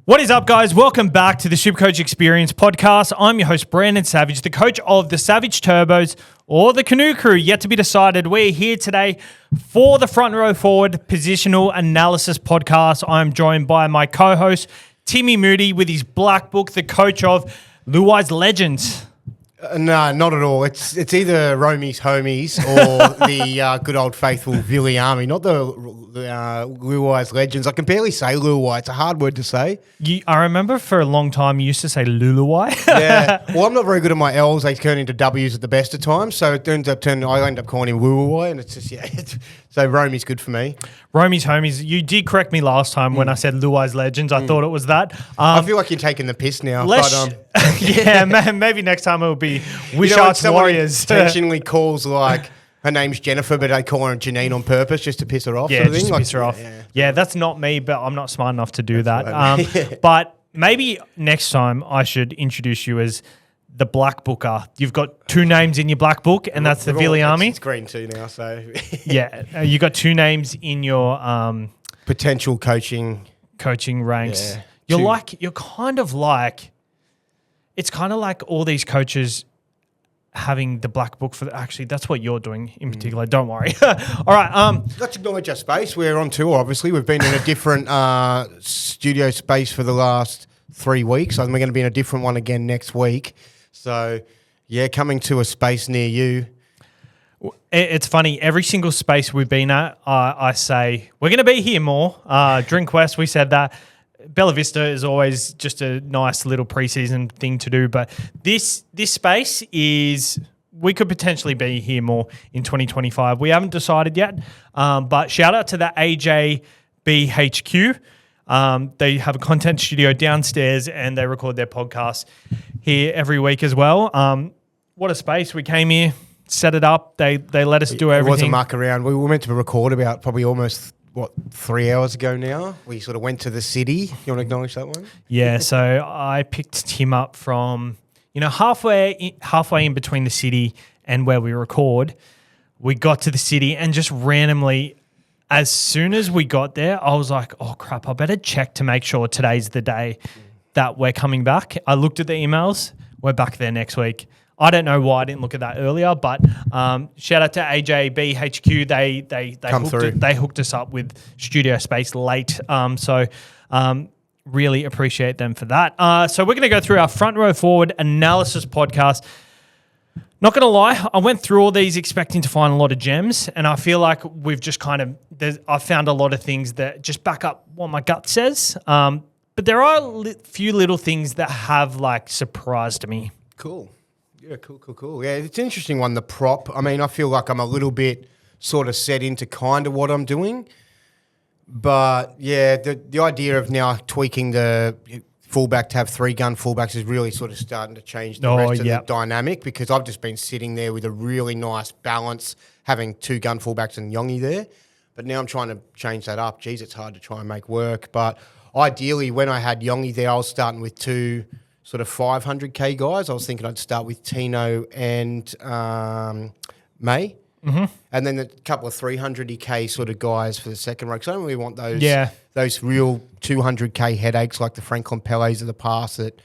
What is up, guys? Welcome back to the SuperCoach Experience podcast. I'm your host, Brandon Savage, the coach of the Savage Turbos or the Canoe Crew, yet to be decided. We're here today for the Front Row Forward Positional Analysis podcast. I'm joined by my co-host, Timmy Moody, with his black book, the coach of Luai's Legends. No, not at all. It's either Romy's Homies or the good old faithful Villy Army, not the Luai's Legends. I can barely say Luai. It's a hard word to say. I remember for a long time you used to say Luluai. Yeah. Well, I'm not very good at my L's. They turn into W's at the best of times. So it ends up I end up calling him Luai, and it's just, so Romy's good for me. Romy's Homies. You did correct me last time when I said Luai's Legends. I thought it was that. I feel like you're taking the piss now. Yeah, maybe next time it will be Wishart's Warriors. Intentionally calls like her name's Jennifer, but I call her Janine on purpose just to piss her off. Yeah, sort of just thing. to piss her off. Yeah, that's not me, but I'm not smart enough to do that. But maybe next time I should introduce you as the Black Booker. You've got two names in your Black Book, and that's the Villy Army. It's green too now, so yeah, you got two names in your potential coaching ranks. Yeah. You're kind of like. It's kind of like all these coaches having the black book for actually, that's what you're doing in particular. Don't worry. All right. Let's acknowledge our space. We're on tour, obviously. We've been in a different studio space for the last 3 weeks. And we're going to be in a different one again next week. So, yeah, coming to a space near you. It's funny. Every single space we've been at, I say, we're going to be here more. Drink West, we said that. Bella Vista is always just a nice little preseason thing to do, but this space is, we could potentially be here more in 2025. We haven't decided yet, but shout out to the AJBHQ. They have a content studio downstairs and they record their podcast here every week as well. What a space. We came here, set it up. They let us do everything. It was a muck around. We were meant to record about probably almost 3 hours ago now. We sort of went to the city. You want to acknowledge that one? Yeah, so I picked Tim up from, halfway in between the city and where we record. We got to the city and just randomly, as soon as we got there, I was like, oh crap, I better check to make sure today's the day that we're coming back. I looked at the emails. We're back there next week. I don't know why I didn't look at that earlier, but shout out to AJBHQ. They hooked us up with studio space late. So really appreciate them for that. So we're going to go through our Front Row Forward Analysis podcast. Not going to lie, I went through all these expecting to find a lot of gems, and I feel like we've just I found a lot of things that just back up what my gut says. But there are a few little things that have surprised me. Cool. Yeah, cool. Yeah, it's an interesting one, the prop. I mean, I feel like I'm a little bit sort of set into kind of what I'm doing. But, yeah, the idea of now tweaking the fullback to have 3-gun fullbacks is really sort of starting to change the rest of the dynamic, because I've just been sitting there with a really nice balance, having 2-gun fullbacks and Yongi there. But now I'm trying to change that up. Geez, it's hard to try and make work. But ideally, when I had Yongi there, I was starting with 2 sort of 500K guys. I was thinking I'd start with Tino and May. Mm-hmm. And then a couple of 300K sort of guys for the second row. Because I don't really want those real 200K headaches like the Franklin Pelés of the past that,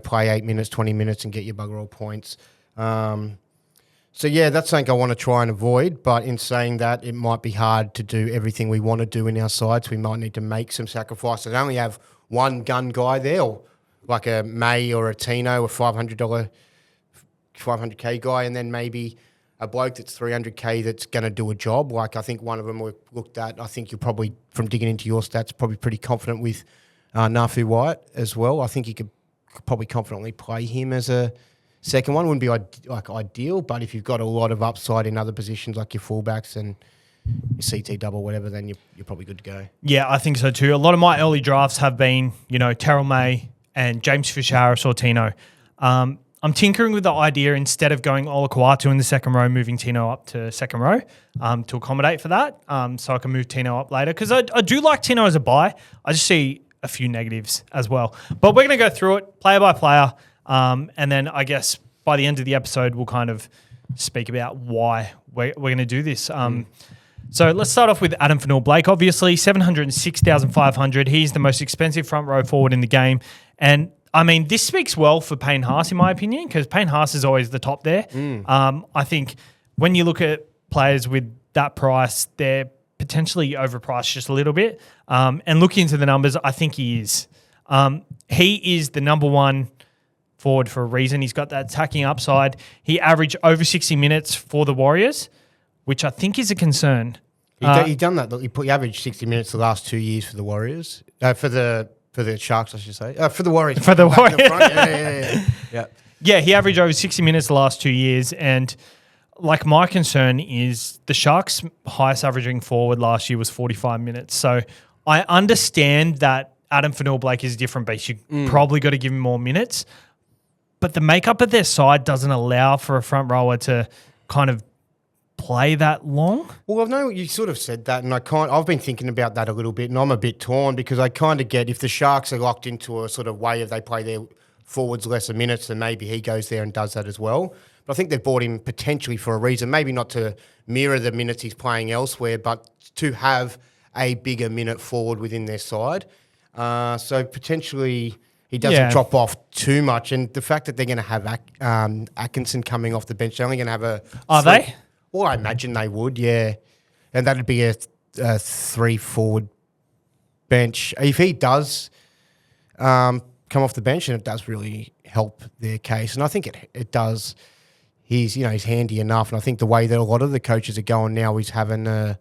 play 8 minutes, 20 minutes and get your bugger all points. So, yeah, that's something I want to try and avoid. But in saying that, it might be hard to do everything we want to do in our sides. We might need to make some sacrifices. I only have one gun guy there, or like a May or a Tino, a $500, 500K guy, and then maybe a bloke that's 300K that's going to do a job. Like I think one of them we looked at, I think you're probably, from digging into your stats, probably pretty confident with Nafu White as well. I think you could probably confidently play him as a second one. Wouldn't be ideal, but if you've got a lot of upside in other positions like your fullbacks and your CT double, whatever, then you're probably good to go. Yeah, I think so too. A lot of my early drafts have been, Terrell May and James Fisher-Harris or Tino. I'm tinkering with the idea, instead of going Olakuatu in the second row, moving Tino up to second row to accommodate for that, so I can move Tino up later. Because I do like Tino as a buy. I just see a few negatives as well. But we're going to go through it player by player, and then I guess by the end of the episode, we'll kind of speak about why we're going to do this. So let's start off with Adam Fanua-Blake. Obviously, 706,500. He's the most expensive front row forward in the game. And, I mean, this speaks well for Payne Haas, in my opinion, because Payne Haas is always the top there. I think when you look at players with that price, they're potentially overpriced just a little bit. And looking into the numbers, I think he is. He is the number one forward for a reason. He's got that attacking upside. He averaged over 60 minutes for the Warriors, which I think is a concern. He done that. Look, he averaged 60 minutes the last 2 years for the Warriors. For the Sharks, I should say. For the Warriors. For the Warriors. Yeah. Yeah, he averaged over 60 minutes the last 2 years. And like my concern is the Sharks' highest averaging forward last year was 45 minutes. So I understand that Adam Fanua-Blake is a different beast. You probably got to give him more minutes. But the makeup of their side doesn't allow for a front rower to kind of play that long. Well, I know you sort of said that, and I've been thinking about that a little bit, and I'm a bit torn because I kind of get if the Sharks are locked into a sort of way of they play their forwards lesser minutes, then maybe he goes there and does that as well. But I think they've bought him potentially for a reason, maybe not to mirror the minutes he's playing elsewhere, but to have a bigger minute forward within their side. So potentially he doesn't drop off too much, and the fact that they're going to have Atkinson coming off the bench, they're only going to have a... Are they? Well, I imagine they would, yeah. And that'd be a 3-forward bench. If he does come off the bench, and it does really help their case. And I think it does. He's handy enough. And I think the way that a lot of the coaches are going now is having a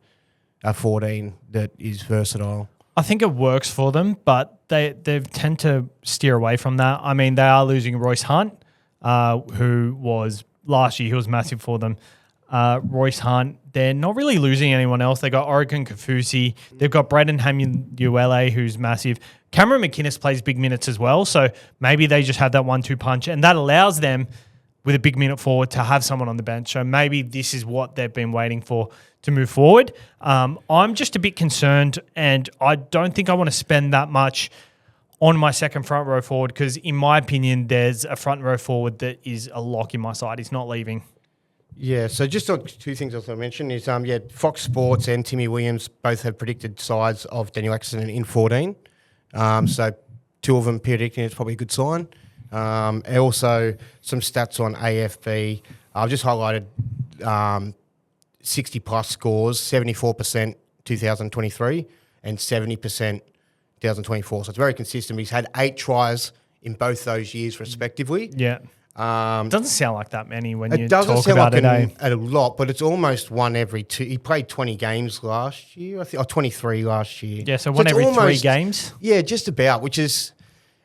14 that is versatile. I think it works for them, but they tend to steer away from that. I mean, they are losing Royce Hunt, who was last year, he was massive for them. Royce Hunt, they're not really losing anyone else. They got Oregon Kafusi. They've got Braden Hamuele, who's massive. Cameron McInnes plays big minutes as well, so maybe they just have that 1-2 punch, and that allows them, with a big minute forward, to have someone on the bench. So maybe this is what they've been waiting for to move forward. I'm just a bit concerned, and I don't think I want to spend that much on my second front row forward because, in my opinion, there's a front row forward that is a lock in my side. He's not leaving. Yeah, so just two things I was going to mention is, Fox Sports and Timmy Williams both have predicted sides of Daniel Atkinson in 14. So two of them predicting it's probably a good sign. And also some stats on AFB. I've just highlighted 60-plus scores, 74% 2023 and 70% 2024. So it's very consistent. He's had 8 tries in both those years respectively. Yeah. It doesn't sound like that many when you talk talk about it. It a lot, but it's almost one every 2. He played 20 games last year, I think, or 23 last year. Yeah, so one every almost 3 games? Yeah, just about, which is...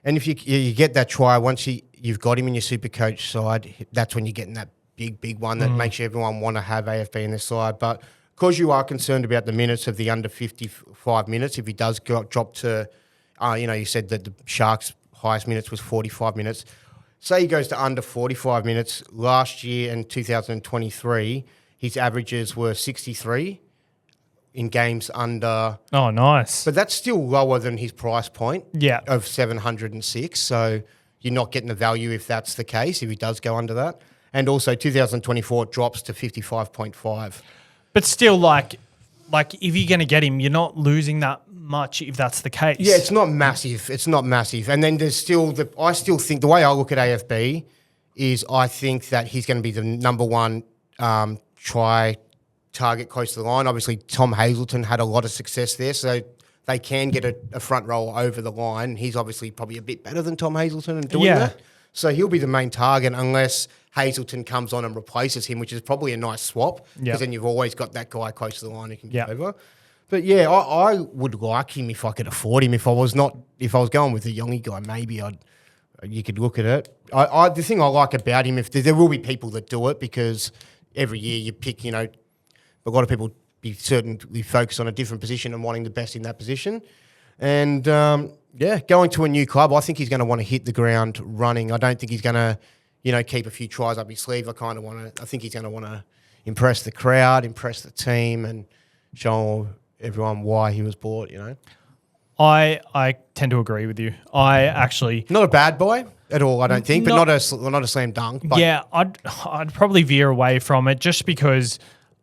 And if you get that try, once you've got him in your SuperCoach side, that's when you're getting that big one that makes everyone want to have AFB in their side. But because you are concerned about the minutes of the under 55 minutes, if he does drop to... you said that the Sharks' highest minutes was 45 minutes... Say he goes to under 45 minutes. Last year in 2023, his averages were 63 in games under... Oh, nice. But that's still lower than his price point of 706. So you're not getting the value if that's the case, if he does go under that. And also 2024 drops to 55.5. But still, like if you're going to get him, you're not losing that much if that's the case. Yeah, it's not massive. It's not massive. And then there's still I still think the way I look at AFB is I think that he's going to be the number one try target close to the line. Obviously, Tom Hazelton had a lot of success there, so they can get a front rower over the line. He's obviously probably a bit better than Tom Hazelton in doing that. So he'll be the main target unless Hazelton comes on and replaces him, which is probably a nice swap because then you've always got that guy close to the line who can get over. But yeah, I would like him if I could afford him. If I was going with the Yongi guy, maybe you could look at it. The thing I like about him, if there will be people that do it because every year you pick, a lot of people be certainly focused on a different position and wanting the best in that position. And going to a new club, I think he's going to want to hit the ground running. I don't think he's going to, keep a few tries up his sleeve. I think he's going to want to impress the crowd, impress the team, and show everyone why he was bought. I tend to agree with you. I actually not a bad boy at all. I don't think, but not a slam dunk. But yeah, I'd probably veer away from it just because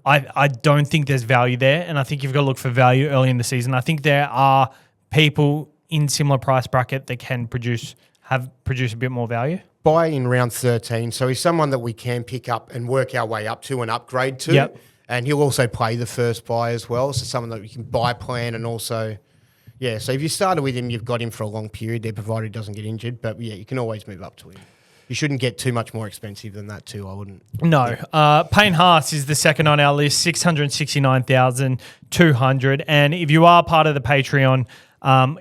I don't think there's value there, and I think you've got to look for value early in the season. I think there are people in similar price bracket that can produce a bit more value. Buy in round 13, so he's someone that we can pick up and work our way up to and upgrade to. Yep. And he'll also play the first buy as well, so someone that we can buy plan and also, yeah. So if you started with him, you've got him for a long period there, provided he doesn't get injured. But yeah, you can always move up to him. You shouldn't get too much more expensive than that too, I wouldn't. No. Payne Haas is the second on our list, 669,200. And if you are part of the Patreon,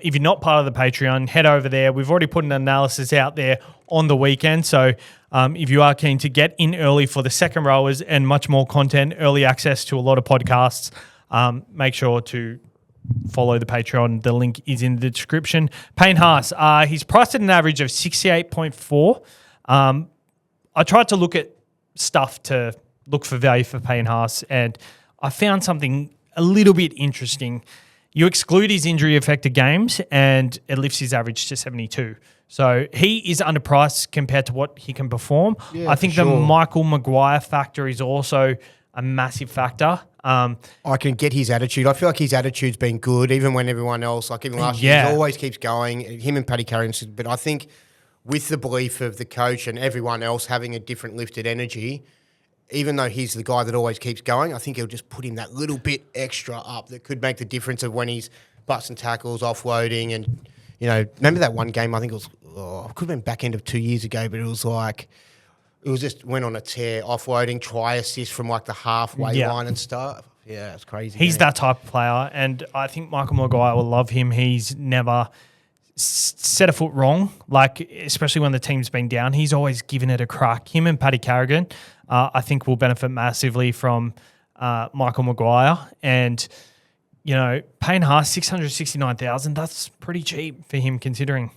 if you're not part of the Patreon, head over there. We've already put an analysis out there on the weekend. So if you are keen to get in early for the second rowers and much more content, early access to a lot of podcasts, make sure to follow the Patreon. The link is in the description. Payne Haas, he's priced at an average of 68.4. I tried to look at stuff to look for value for Payne Haas, and I found something a little bit interesting. You exclude his injury-affected games, and it lifts his average to 72. So he is underpriced compared to what he can perform. Yeah, I think the Michael Maguire factor is also a massive factor. I can get his attitude. I feel like his attitude's been good, even when everyone else, like even last year, he always keeps going. Him and Paddy Carrigan, but I think with the belief of the coach and everyone else having a different lifted energy, even though he's the guy that always keeps going, I think he'll just put him that little bit extra up that could make the difference of when he's busting tackles, offloading, and, you know, remember that one game, I think it was, it could have been back end of 2 years ago, but it was like, it was just went on a tear, offloading, try assist from like the halfway line and stuff. Yeah, it's crazy. He's that type of player, and I think Michael Maguire will love him. He's never set a foot wrong, like especially when the team's been down. He's always given it a crack. Him and Paddy Carrigan, I think, will benefit massively from Michael Maguire. And, you know, Payne Haas, 669,000, that's pretty cheap for him considering.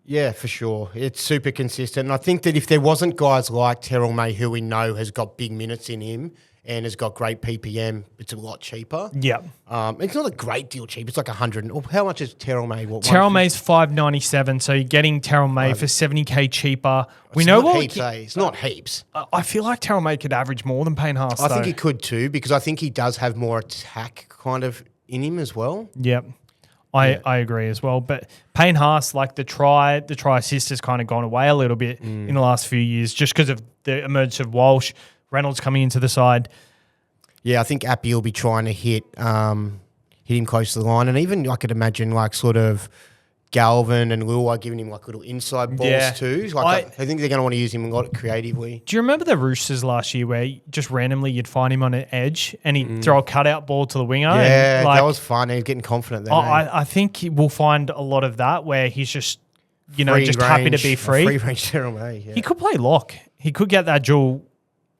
Yeah, for sure. It's super consistent. And I think that if there wasn't guys like Terrell May, who we know has got big minutes in him and has got great PPM, it's a lot cheaper. Yeah. It's not a great deal cheap. It's like 100. How much is Terrell May? Terrell May's $597, so you're getting Terrell May for $70K cheaper. We know what heaps, it's not heaps. I feel like Terrell May could average more than Payne Haas. I think he could too, because I think he does have more attack kind of in him as well. Yep. I agree as well. But Payne Haas, like the try assist has kind of gone away a little bit in the last few years just because of the emergence of Walsh, Reynolds coming into the side. Yeah, I think Appy will be trying to hit him close to the line. And even I could imagine like sort of Galvin and Luai giving him like little inside balls too. Like I think they're going to want to use him a lot creatively. Do you remember the Roosters last year where just randomly you'd find him on an edge and he'd throw a cutout ball to the winger? Yeah, that was fun. He was getting confident there. I think we'll find a lot of that where he's just, happy to be free. Free range Terrell May. Yeah. He could play lock. He could get that dual.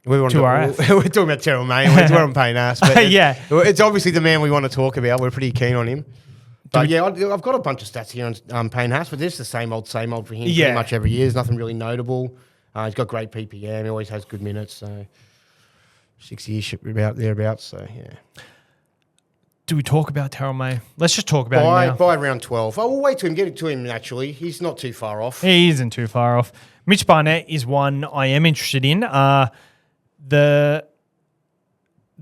We're talking about Terrell May. We're on Payne Haas. But yeah. It's obviously the man we want to talk about. We're pretty keen on him. But yeah, I've got a bunch of stats here on Payne Haas, but it's the same old for him pretty much every year. There's nothing really notable. He's got great PPM. He always has good minutes. So 6 years thereabouts. So yeah. Do we talk about Terrell May? Let's just talk about him now. By round 12. Oh, we'll wait to him. Get it to him naturally. He's not too far off. He isn't too far off. Mitch Barnett is one I am interested in. The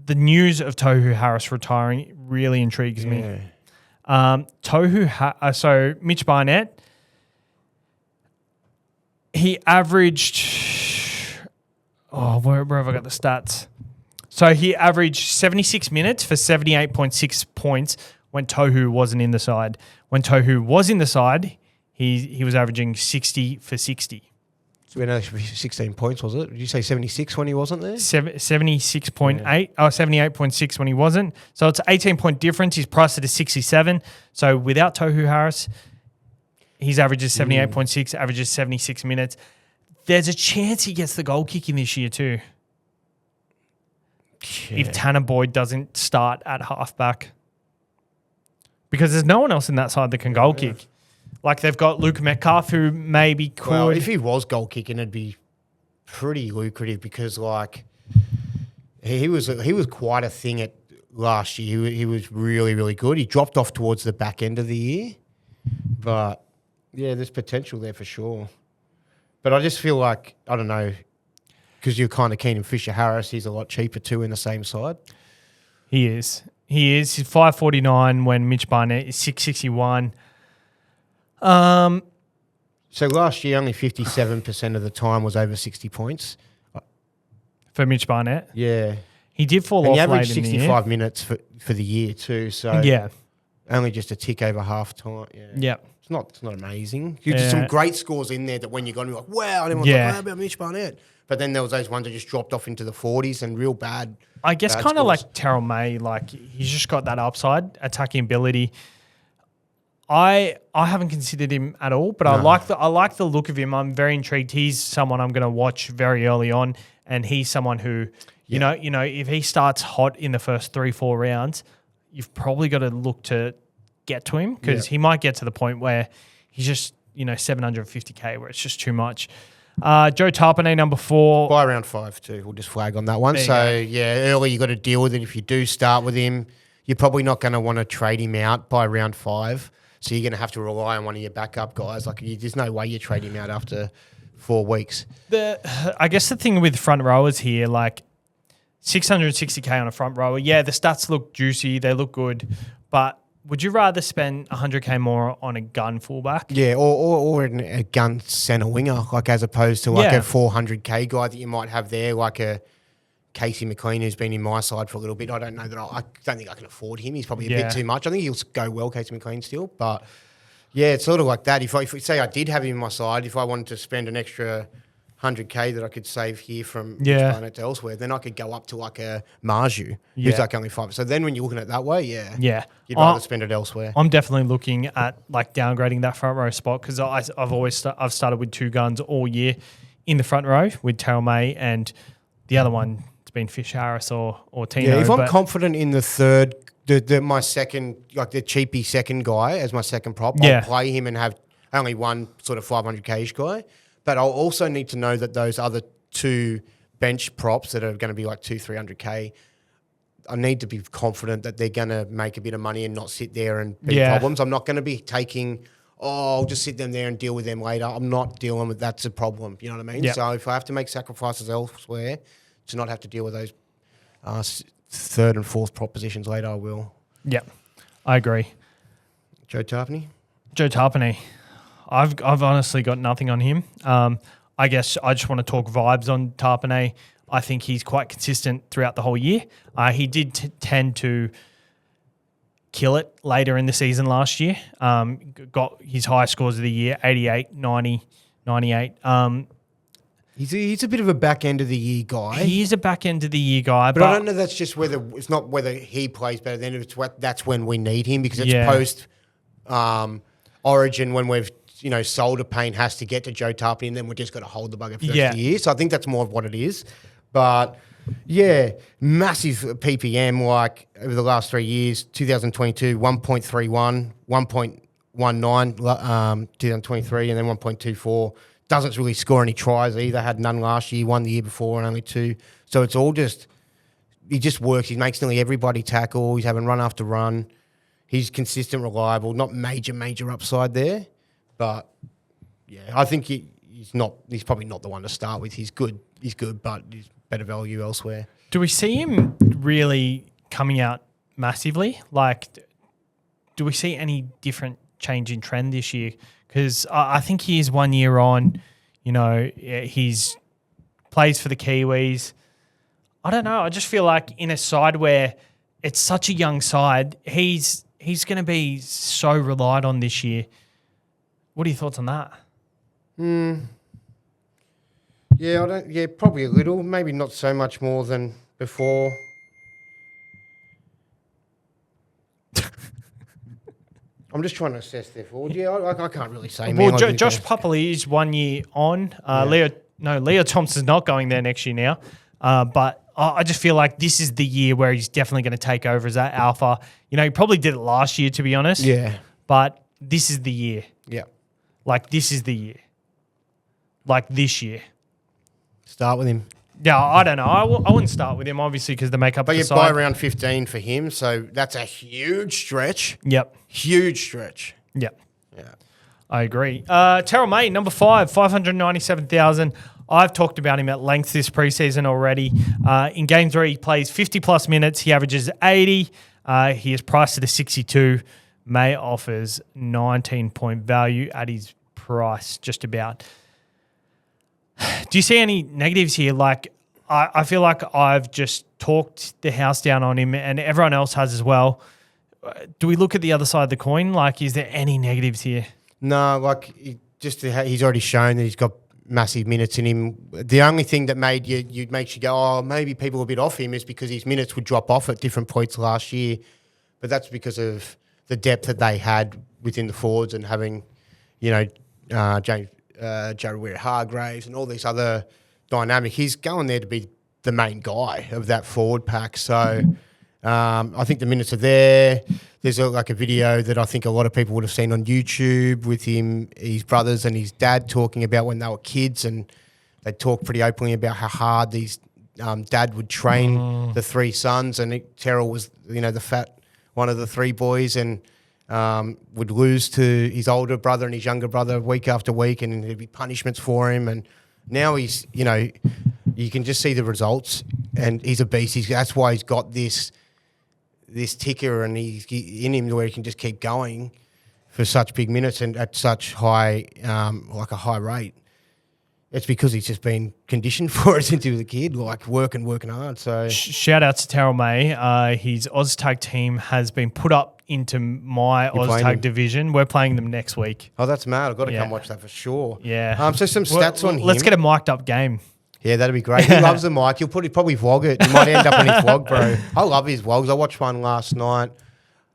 news of Tohu Harris retiring really intrigues me. So Mitch Barnett, he averaged, where have I got the stats? So he averaged 76 minutes for 78.6 points when Tohu wasn't in the side. When Tohu was in the side, he was averaging 60 for 60. So we had 16 points, was it? Did you say 76 when he wasn't there? 76.8, 78.6 when he wasn't. So it's an 18-point difference. He's priced at a 67. So without Tohu Harris, his average is 78.6, averages 76 minutes. There's a chance he gets the goal kicking this year too. Yeah. If Tanner Boyd doesn't start at halfback. Because there's no one else in that side that can goal kick. Like they've got Luke Metcalf, who maybe could. Well, if he was goal kicking, it'd be pretty lucrative because, like, he was quite a thing at last year. He was really, really good. He dropped off towards the back end of the year, but yeah, there's potential there for sure. But I just feel like I don't know. because you're kind of keen on Fisher Harris. He's a lot cheaper too in the same side. He is. He's 549 when Mitch Barnett is 661. So last year, only 57% of the time was over 60 points. For Mitch Barnett? Yeah. He did fall and off he averaged late in the year. 65 minutes for the year too. So Yeah. only just a tick over half time. Yeah. Yep. It's not amazing. There's some great scores in there that when you're going to be like, wow, and everyone's like, how about Mitch Barnett? But then there was those ones that just dropped off into the 40s and real bad. I guess bad kind of scores. like Terrell May, like he's just got that upside, attacking ability. I haven't considered him at all, but I like the look of him. I'm very intrigued. He's someone I'm going to watch very early on, and he's someone who, you know, if he starts hot in the first 3-4 rounds, you've probably got to look to get to him because he might get to the point where he's just, 750K, where it's just too much. Joe Tarpanay, number 4. By round 5 too. We'll just flag on that one. Early you got to deal with it. If you do start with him, you're probably not going to want to trade him out by round 5. So you're going to have to rely on one of your backup guys. Like there's no way you trade him out after 4 weeks. I guess the thing with front rowers here, like 660K on a front rower, the stats look juicy, they look good, but would you rather spend 100K more on a gun fullback? Yeah, or a gun centre winger, like as opposed to like a 400K guy that you might have there, like a Casey McLean who's been in my side for a little bit. I don't know that I don't think I can afford him. He's probably a bit too much. I think he'll go well, Casey McLean still, but it's sort of like that. If say I did have him in my side, if I wanted to spend an extra 100K that I could save here from Barnett to elsewhere, then I could go up to like a Marju, who's like only 5. So then when you're looking at it that way, you'd rather spend it elsewhere. I'm definitely looking at like downgrading that front row spot because I've started with 2 guns all year in the front row with Terrell May, and the other one it's been Fish Harris or Tino. Yeah, if I'm confident in the third, my second, like the cheapy second guy as my second prop, I'll play him and have only one sort of 500K-ish guy. But I'll also need to know that those other 2 bench props that are going to be like 200-300K, I need to be confident that they're going to make a bit of money and not sit there and be problems. I'm not going to be taking, I'll just sit them there and deal with them later. I'm not dealing with that's a problem. You know what I mean? Yep. So if I have to make sacrifices elsewhere to not have to deal with those third and fourth prop positions later, I will. Yeah, I agree. Joe Tarpanay? Joe Tarpanay. I've honestly got nothing on him. I guess I just want to talk vibes on Tarpanay. I think he's quite consistent throughout the whole year. He did tend to kill it later in the season last year. Got his highest scores of the year, 88, 90, 98. He's a bit of a back end of the year guy. He is a back end of the year guy. But I don't know that's just it's not whether he plays better, then that's when we need him because it's post Origin when we've Solder Payne has to get to Joe Tarpanay and then we're just got to hold the bugger for the rest of the year. So I think that's more of what it is. But, massive PPM like over the last 3 years, 2022, 1.31, 1.19, 2023, and then 1.24. Doesn't really score any tries either. Had none last year, 1 the year before and only 2. So it's all he just works. He makes nearly everybody tackle. He's having run after run. He's consistent, reliable, not major upside there. But, I think he's probably not the one to start with. He's good, but he's better value elsewhere. Do we see him really coming out massively? Like, do we see any different change in trend this year? Because I think he is 1 year on. He's plays for the Kiwis. I don't know. I just feel like in a side where it's such a young side, he's going to be so relied on this year. What are your thoughts on that? Yeah, probably a little. Maybe not so much more than before. I'm just trying to assess their forward. Yeah, I can't really say. Well, Josh Papali is 1 year on. Leo Thompson's not going there next year now. But I just feel like this is the year where he's definitely going to take over as that alpha. He probably did it last year, to be honest. Yeah. But this is the year. Yeah. Like, this is the year. Like, this year. Start with him. Yeah, I don't know. I wouldn't start with him, obviously, because the makeup But the you side. buy around 15 for him, so that's a huge stretch. Yep. Huge stretch. Yep. Yeah. I agree. Terrell May, number 5, 597,000. I've talked about him at length this preseason already. In games where he plays 50-plus minutes, he averages 80. He is priced at a 62. May offers 19-point value at his price, just about. Do you see any negatives here? Like, I feel like I've just talked the house down on him, and everyone else has as well. Do we look at the other side of the coin? Like, is there any negatives here? No, like he's already shown that he's got massive minutes in him. The only thing that makes you go, oh, maybe people are a bit off him is because his minutes would drop off at different points last year. But that's because of the depth that they had within the forwards and having, Jared Hargraves and all these other dynamic. He's going there to be the main guy of that forward pack. So I think the minutes are there. There's a video that I think a lot of people would have seen on YouTube with him, his brothers and his dad talking about when they were kids, and they talk pretty openly about how hard these dad would train the three sons, and Terrell was the fat one of the three boys, and would lose to his older brother and his younger brother week after week, and there'd be punishments for him. And now he's, you can just see the results, and he's a beast. That's why he's got this ticker, and he's in him where he can just keep going for such big minutes and at such high, like a high rate. It's because he's just been conditioned for it since he was a kid, like working hard. So shout out to Terrell May. His OzTag team has been put up into my OzTag division. We're playing them next week. Oh, that's mad. I've got to come watch that for sure. Yeah. So some stats on him. Let's get a mic'd up game. Yeah, that'd be great. He loves the mic. He'll probably vlog it. You might end up on his vlog, bro. I love his vlogs. I watched one last night.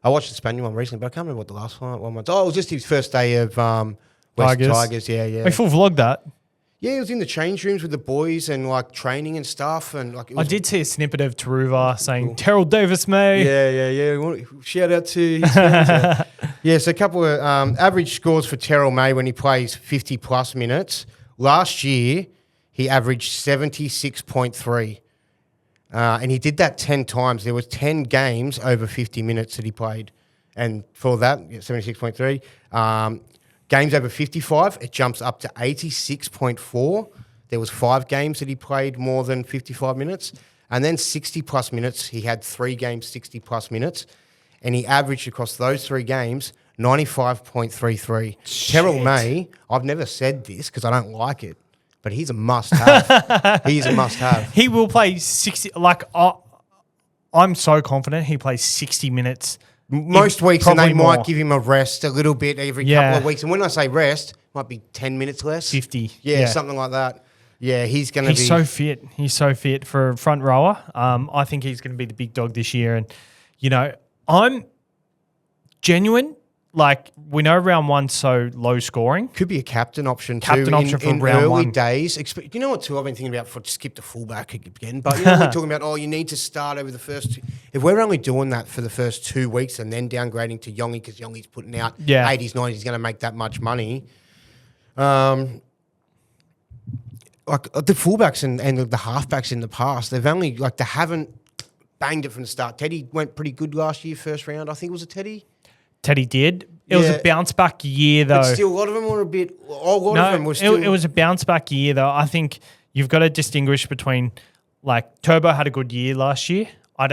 I watched the Spaniard one recently, but I can't remember what the last one was. Oh, it was just his first day of West Tigers. Yeah. We full vlogged that. Yeah, he was in the change rooms with the boys and like training and stuff. And like, I did see a snippet of Taruva saying, cool. Terrell Davis May. Yeah. Shout out to his fans. Yeah, so a couple of average scores for Terrell May when he plays 50-plus minutes. Last year, he averaged 76.3. And he did that 10 times. There was 10 games over 50 minutes that he played. And for that, 76.3. Games over 55, it jumps up to 86.4. There was 5 games that he played more than 55 minutes. And then 60-plus minutes, he had 3 games, 60-plus minutes. And he averaged across those 3 games 95.33. Terrell May, I've never said this because I don't like it, but he's a must-have. He's a must-have. He will play 60. I'm so confident he plays 60 minutes. Most weeks, and they might give him a rest a little bit every couple of weeks. And when I say rest, it might be 10 minutes less. 50. Yeah, something like that. Yeah, he's going to be... He's so fit. He's so fit for a front rower. I think he's going to be the big dog this year. And, I'm genuine. Like, we know round one's so low scoring. Could be a captain option too. Captain option for round one. In early days. You know what, too, I've been thinking about, to skip the fullback again, but we're talking about, you need to start over the first... If we're only doing that for the first 2 weeks and then downgrading to Yongi because Yongi's putting out 80s, 90s, he's going to make that much money. Like the fullbacks and the halfbacks in the past, they've only, they haven't banged it from the start. Teddy went pretty good last year, first round. I think it was a Teddy. Teddy did. It was a bounce back year, though. But still, a lot of them were a bit... of them were still... It was a bounce back year, though. I think you've got to distinguish between, Turbo had a good year last year. I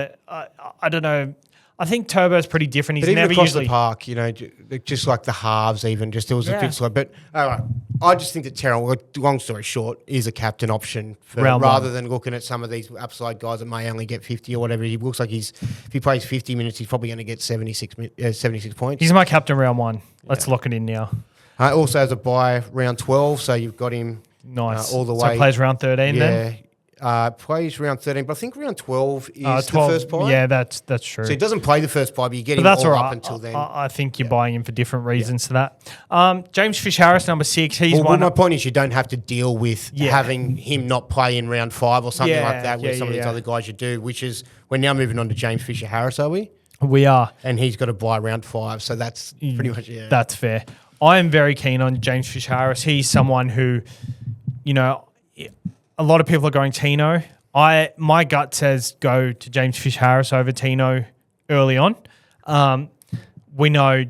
don't know. I think Turbo's pretty different. He's never across usually... the park, just like the halves even, just it was a bit slow. But I just think that Terrell, long story short, is a captain option rather than looking at some of these upside guys that may only get 50 or whatever. He looks like if he plays 50 minutes, he's probably going to get 76 points. He's my captain round one. Let's lock it in now. Also has a bye round 12, so you've got him all the way. So plays round 13 then? Plays round 13, but I think round 12 is the first bye. Yeah, that's true. So he doesn't play the first bye, but you get him all up until then. I think you're buying him for different reasons to that. James Fish-Harris, number 6. My point is you don't have to deal with having him not play in round 5 or something like that with some of these other guys you do, which is we're now moving on to James Fisher-Harris, are we? We are. And he's got to buy round 5, so that's pretty much, That's fair. I am very keen on James Fish-Harris. He's someone who, a lot of people are going Tino. My gut says go to James Fish-Harris over Tino early on. We know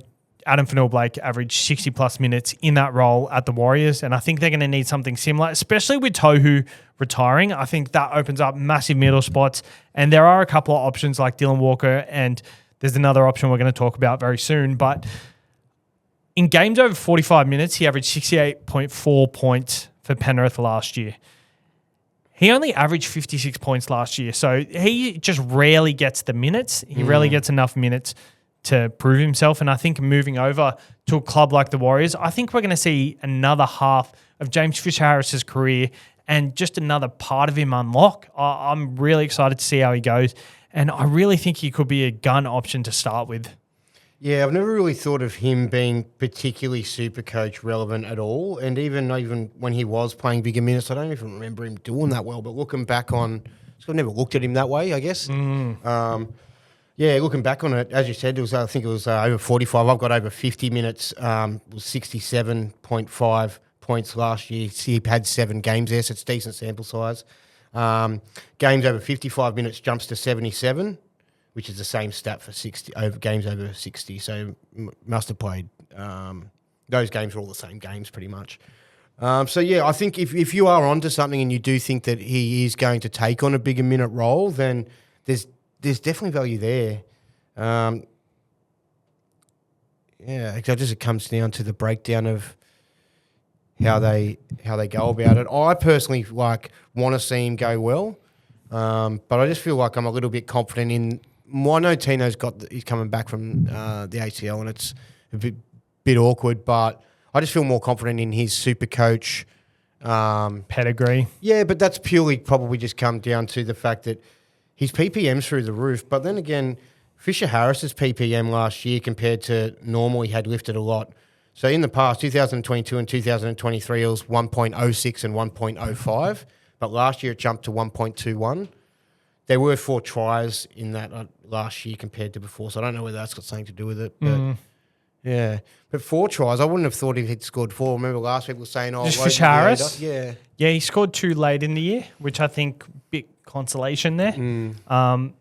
Adam Fanua-Blake averaged 60-plus minutes in that role at the Warriors, and I think they're going to need something similar, especially with Tohu retiring. I think that opens up massive middle spots, and there are a couple of options like Dylan Walker, and there's another option we're going to talk about very soon. But in games over 45 minutes, he averaged 68.4 points for Penrith last year. He only averaged 56 points last year, so he just rarely gets the minutes. He rarely gets enough minutes to prove himself, and I think moving over to a club like the Warriors, I think we're going to see another half of James Fisher-Harris's career and just another part of him unlock. I'm really excited to see how he goes, and I really think he could be a gun option to start with. Yeah, I've never really thought of him being particularly SuperCoach relevant at all. And even when he was playing bigger minutes, I don't even remember him doing that well. But looking back on, I've never looked at him that way, I guess. Yeah, looking back on it, as you said, I think it was over 45. I've got over 50 minutes. It was 67.5 points last year. He had 7 games there, so it's decent sample size. Games over 55 minutes jumps to 77. Which is the same stat for 60 games over 60. So must have played. Those games were all the same games pretty much. So, yeah, I think if you are onto something and you do think that he is going to take on a bigger minute role, then there's definitely value there. Yeah, it comes down to the breakdown of how they go about it. I personally want to see him go well, but I just feel like I'm a little bit confident in. I know Tino's he's coming back from the ACL and it's a bit awkward, but I just feel more confident in his SuperCoach pedigree. Yeah, but that's purely probably just come down to the fact that his PPM's through the roof. But then again, Fisher-Harris's PPM last year compared to normal, he had lifted a lot. So in the past, 2022 and 2023, it was 1.06 and 1.05, but last year it jumped to 1.21. There were 4 tries in that last year compared to before, so I don't know whether that's got something to do with it. But yeah, but 4 tries, I wouldn't have thought he'd scored 4. Remember last week we were saying, just Fisher-Harris? Yeah, he scored 2 late in the year, which I think bit consolation there. I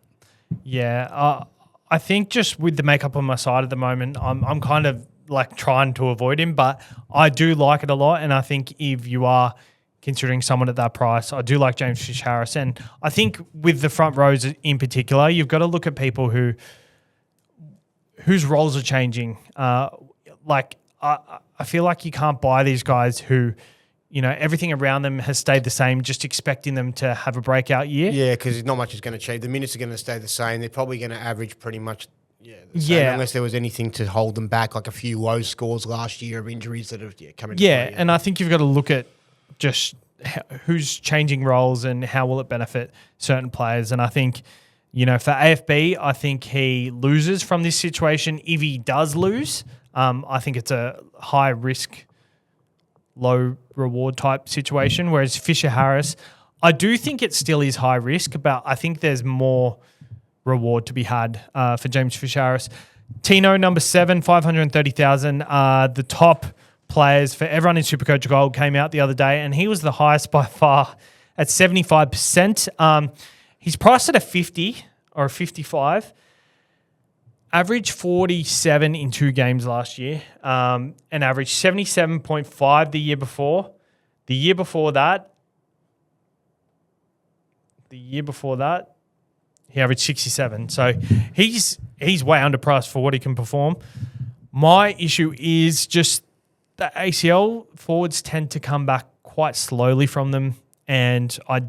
think just with the makeup on my side at the moment, I'm kind of like trying to avoid him, but I do like it a lot, and I think if you are considering someone at that price, I do like James Fisher-Harris. And I think with the front rows in particular, you've got to look at people whose roles are changing. I feel like you can't buy these guys who, everything around them has stayed the same, just expecting them to have a breakout year. Yeah, because not much is going to change. The minutes are going to stay the same. They're probably going to average pretty much the same, unless there was anything to hold them back, like a few low scores last year of injuries that have come into play. And I think you've got to look at just who's changing roles and how will it benefit certain players. And I think, for AFB, I think he loses from this situation. If he does lose, I think it's a high risk, low reward type situation. Whereas Fisher-Harris, I do think it still is high risk, but I think there's more reward to be had for James Fisher-Harris. Tino, number 7, 530,000. The top players for everyone in SuperCoach Gold came out the other day, and he was the highest by far at 75%. He's priced at a 50 or a 55. Averaged 47 in 2 games last year, and averaged 77.5 the year before. The year before that, he averaged 67. So he's way underpriced for what he can perform. My issue is just the ACL forwards tend to come back quite slowly from them, and I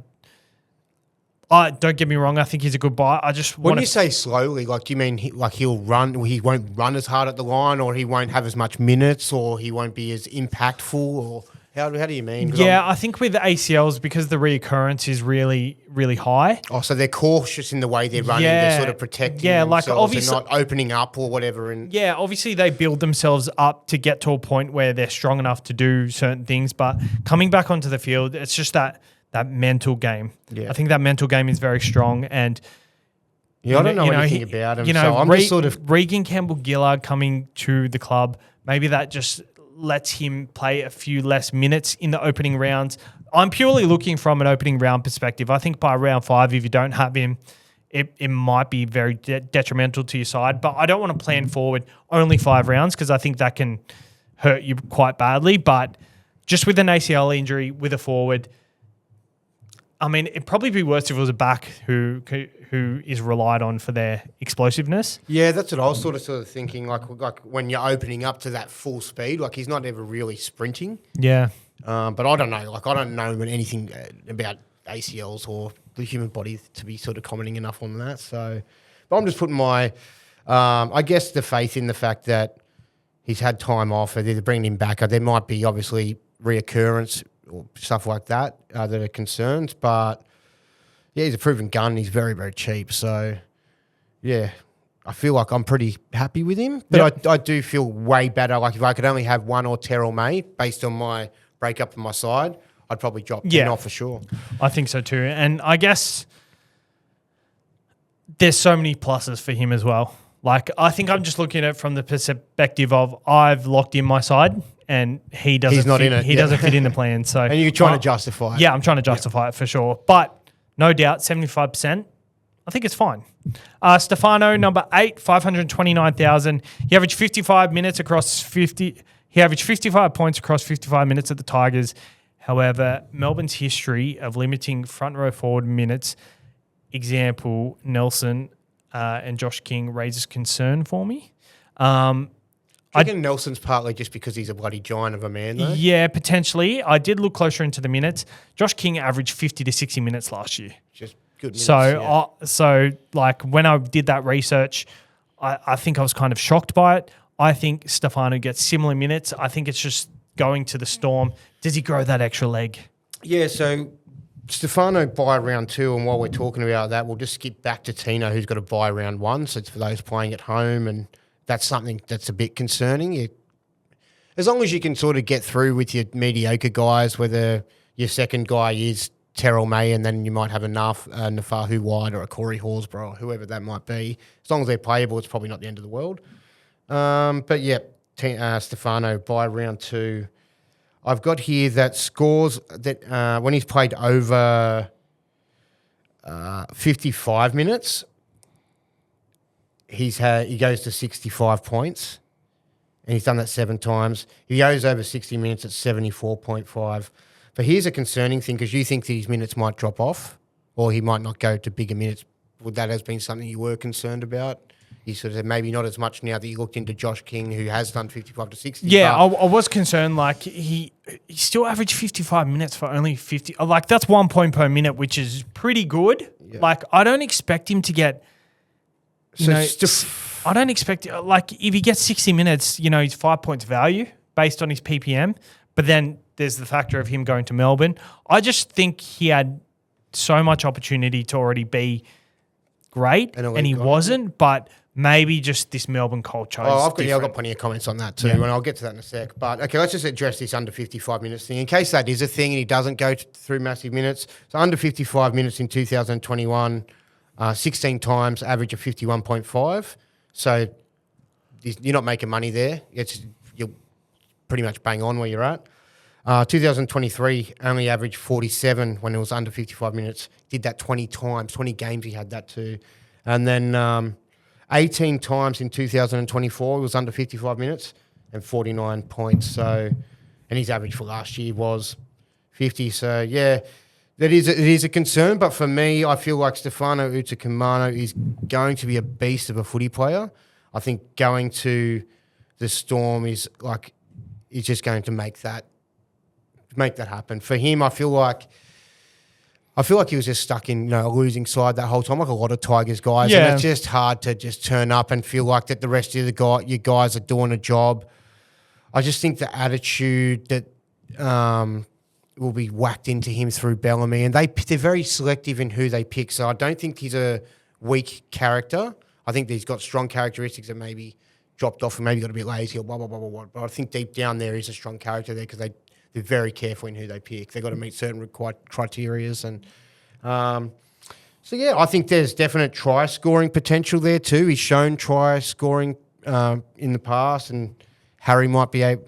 don't get me wrong, I think he's a good buy. I just when you say slowly, do you mean he'll run? He won't run as hard at the line, or he won't have as much minutes, or he won't be as impactful, or how do you mean? I think with the ACLs, because the reoccurrence is really, really high. Oh, so they're cautious in the way they're running. They're sort of protecting themselves obviously, and not opening up or whatever. And obviously they build themselves up to get to a point where they're strong enough to do certain things, but coming back onto the field, it's just that mental game. Yeah. I think that mental game is very strong, and I don't know anything about him. So I'm just sort of Regan Campbell-Gillard coming to the club. Maybe that just lets him play a few less minutes in the opening rounds. I'm purely looking from an opening round perspective. I think by round 5, if you don't have him, it might be very detrimental to your side. But I don't want to plan forward only 5 rounds because I think that can hurt you quite badly. But just with an ACL injury, with a forward, I mean, it'd probably be worse if it was a back who is relied on for their explosiveness. Yeah, that's what I was sort of thinking. Like when you're opening up to that full speed, like he's not ever really sprinting. Yeah. But I don't know. Like I don't know anything about ACLs or the human body to be sort of commenting enough on that. So, but I'm just putting my, I guess, the faith in the fact that he's had time off. They're bringing him back. There might be obviously reoccurrence or stuff like that that are concerns. But yeah, he's a proven gun. He's very, very cheap. So yeah, I feel like I'm pretty happy with him. But I do feel way better. Like if I could only have one or Terrell May based on my breakup on my side, I'd probably drop 10 off for sure. I think so too. And I guess there's so many pluses for him as well. Like, I think I'm just looking at it from the perspective of I've locked in my side and he doesn't He's not fit, in it. he doesn't fit in the plan. So and you're trying to justify it. Yeah, I'm trying to justify it for sure. But no doubt, 75%, I think it's fine. Stefano, number 8, 529,000. He averaged 55 minutes across 50. He averaged 55 points across 55 minutes at the Tigers. However, Melbourne's history of limiting front row forward minutes, example, Nelson and Josh King, raises concern for me. I think Nelson's partly just because he's a bloody giant of a man, though. Yeah, potentially. I did look closer into the minutes. Josh King averaged 50 to 60 minutes last year. Just good minutes, So like when I did that research, I think I was kind of shocked by it. I think Stefano gets similar minutes. I think it's just going to the Storm. Does he grow that extra leg? Yeah, so Stefano by round 2, and while we're talking about that, we'll just skip back to Tino, who's got to buy round 1. So it's for those playing at home, and that's something that's a bit concerning. As long as you can sort of get through with your mediocre guys, whether your second guy is Terrell May and then you might have a Nafahu White or a Corey Horsburgh or whoever that might be. As long as they're playable, it's probably not the end of the world. But yeah, Stefano by round 2. I've got here that scores that when he's played over 55 minutes, he goes to 65 points, and he's done that 7 times. He goes over 60 minutes at 74.5. But here's a concerning thing, because you think that his minutes might drop off, or he might not go to bigger minutes. Would that have been something you were concerned about? You sort of said maybe not as much now that you looked into Josh King, who has done 55 to 60. Yeah, I was concerned. Like he still averaged 55 minutes for only 50. Like that's 1 point per minute, which is pretty good. Yeah. Like I don't expect him to get. I don't expect like if he gets 60 minutes, he's 5 points value based on his PPM. But then there's the factor of him going to Melbourne. I just think he had so much opportunity to already be great, and he wasn't. But maybe just this Melbourne culture. I've got plenty of comments on that too, and I'll get to that in a sec. But okay, let's just address this under 55 minutes thing. In case that is a thing and he doesn't go through massive minutes. So under 55 minutes in 2021, 16 times, average of 51.5. So you're not making money there. You're pretty much bang on where you're at. 2023 only averaged 47 when it was under 55 minutes. Did that 20 times, 20 games he had that too. And then 18 times in 2024 it was under 55 minutes and 49 points. So, and his average for last year was 50. So yeah, it is a concern. But for me, I feel like Stefano Utoikamanu is going to be a beast of a footy player. I think going to the Storm is just going to make that happen. For him, I feel like he was just stuck in a losing side that whole time, like a lot of Tigers guys. Yeah. And it's just hard to just turn up and feel like that the rest of you guys are doing a job. I just think the attitude that will be whacked into him through Bellamy, and they're very selective in who they pick. So I don't think he's a weak character. I think he's got strong characteristics that maybe dropped off and maybe got a bit lazy or blah, blah, blah, blah, blah. But I think deep down there is a strong character there because they're very careful in who they pick. They've got to meet certain criteria. And so, yeah, I think there's definite try scoring potential there too. He's shown try scoring in the past, and Harry might be able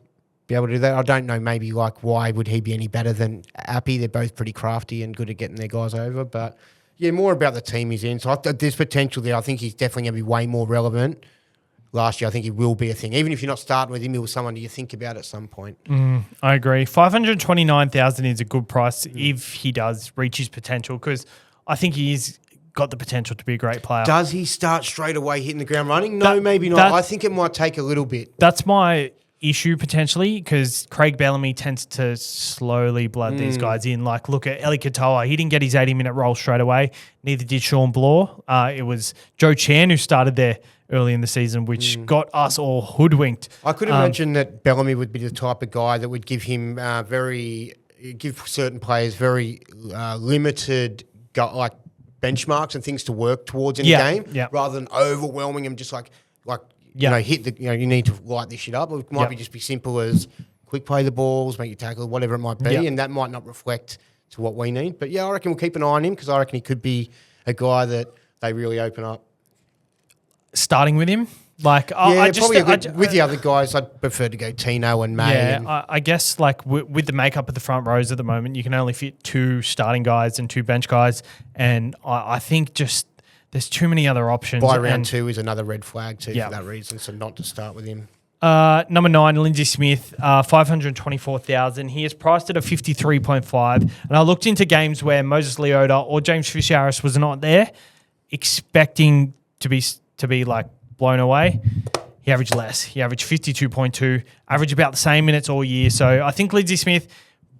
to do that. I don't know, maybe why would he be any better than Appy? They're both pretty crafty and good at getting their guys over. But, Yeah, more about the team he's in. So there's potential there. I think he's definitely going to be way more relevant. Last year, I think he will be a thing. Even if you're not starting with him, he was someone you think about at some point. I agree. 529,000 is a good price if he does reach his potential, because I think he's got the potential to be a great player. Does he start straight away hitting the ground running? No, maybe not. I think it might take a little bit. That's my issue potentially, because Craig Bellamy tends to slowly blood these guys in. Like, look at Eli Katoa. He didn't get his 80-minute role straight away. Neither did Sean Bloor. It was Joe Chan who started there early in the season, which got us all hoodwinked. I could imagine that Bellamy would be the type of guy that would give him give certain players very limited benchmarks and things to work towards in the game, rather than overwhelming them. Just you need to light this shit up. It might be just be simple as quick play the balls, make your tackle, whatever it might be, and that might not reflect to what we need. But yeah, I reckon we'll keep an eye on him, because I reckon he could be a guy that they really open up. Starting with him, with the other guys, I'd prefer to go Tino and May. Yeah, I guess with the makeup of the front rows at the moment, you can only fit 2 starting guys and 2 bench guys, and I think just there's too many other options. By round 2 is another red flag too for that reason, so not to start with him. Number 9, Lindsay Smith, 524,000. He is priced at a 53.5, and I looked into games where Moses Leota or James Fisher-Harris was not there, expecting to be blown away. He averaged less. He averaged 52.2, averaged about the same minutes all year. So I think Lindsay Smith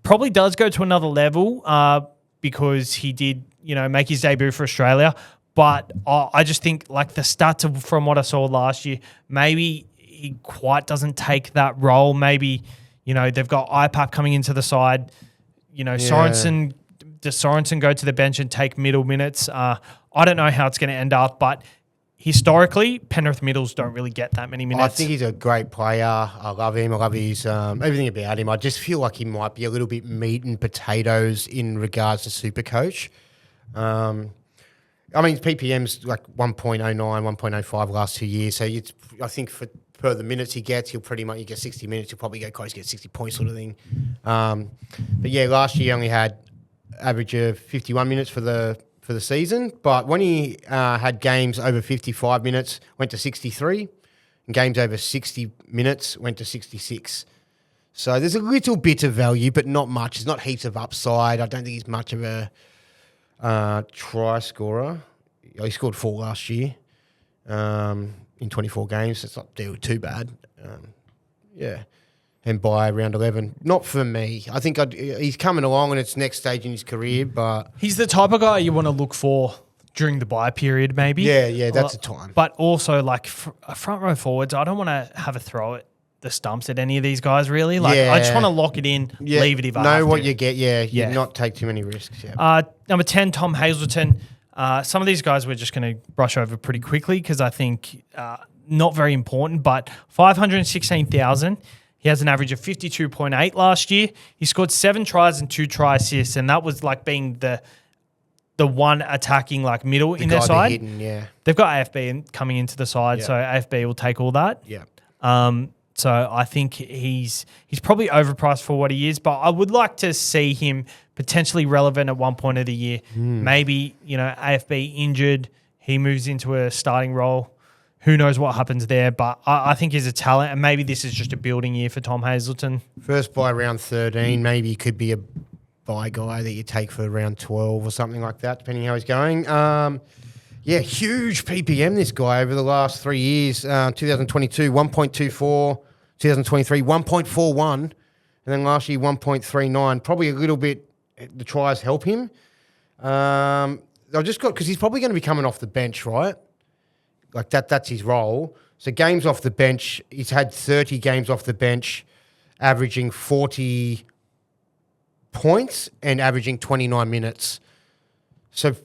probably does go to another level because he did, make his debut for Australia. But I just think the stats from what I saw last year, maybe he quite doesn't take that role. Maybe, they've got IPAP coming into the side. Sorensen, does Sorensen go to the bench and take middle minutes? I don't know how it's going to end up, but historically, Penrith middles don't really get that many minutes. I think he's a great player. I love him. I love his everything about him. I just feel like he might be a little bit meat and potatoes in regards to SuperCoach. His PPM's 1.09, 1.05 last 2 years. So I think per the minutes he gets, he'll pretty much get 60 minutes. He'll probably go close to get 60 points sort of thing. But yeah, last year he only had average of 51 minutes for the season, but when he had games over 55 minutes, went to 63, and games over 60 minutes went to 66. So there's a little bit of value, but not much. There's not heaps of upside. I don't think he's much of a try scorer. He scored 4 last year in 24 games. It's not too bad. And by round 11, not for me. I think he's coming along in its next stage in his career, but he's the type of guy you want to look for during the bye period, maybe. Yeah, that's the time. But also, front row forwards, I don't want to have a throw at the stumps at any of these guys, really. I just want to lock it in, leave it if I have to. Know what you get, you not take too many risks. Number 10, Tom Hazelton. Some of these guys we're just going to brush over pretty quickly because I think not very important, but 516,000. He has an average of 52.8 last year. He scored 7 tries and 2 try assists, and that was being the one attacking middle in their side. Hidden, They've got AFB coming into the side, so AFB will take all that. Yeah. So I think he's probably overpriced for what he is, but I would like to see him potentially relevant at one point of the year. Maybe, AFB injured, he moves into a starting role. Who knows what happens there, but I think he's a talent, and maybe this is just a building year for Tom Hazelton. First by round 13, maybe he could be a buy guy that you take for round 12 or something like that, depending how he's going. Huge PPM, this guy, over the last 3 years. 2022, 1.24. 2023, 1.41. And then last year, 1.39. Probably a little bit, the tries help him. I've just got, because he's probably going to be coming off the bench, right? That's his role. So games off the bench, he's had 30 games off the bench, averaging 40 points and averaging 29 minutes. So